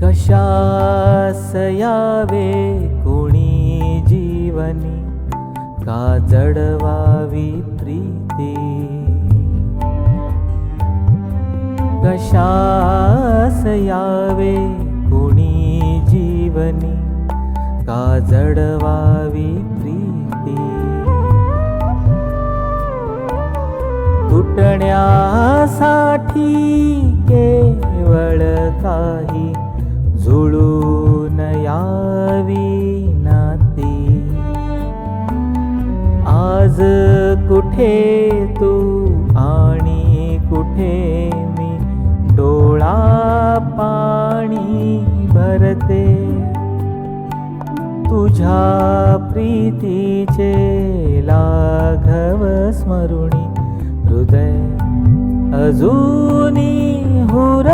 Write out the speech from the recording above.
कशास यावे कोणी जीवनी, का जडवावी प्रीती. कशास यावे कोणी जीवनी, का जडवावी प्रीती. तुटण्यासाठी केवळ काही जुळून यावी नाती. आज कुठे तू आणि कुठे मी, डोळा पाणी भरते. तुझ्या प्रीतीचे लाघव स्मरुणी, हृदय अजूनी हुर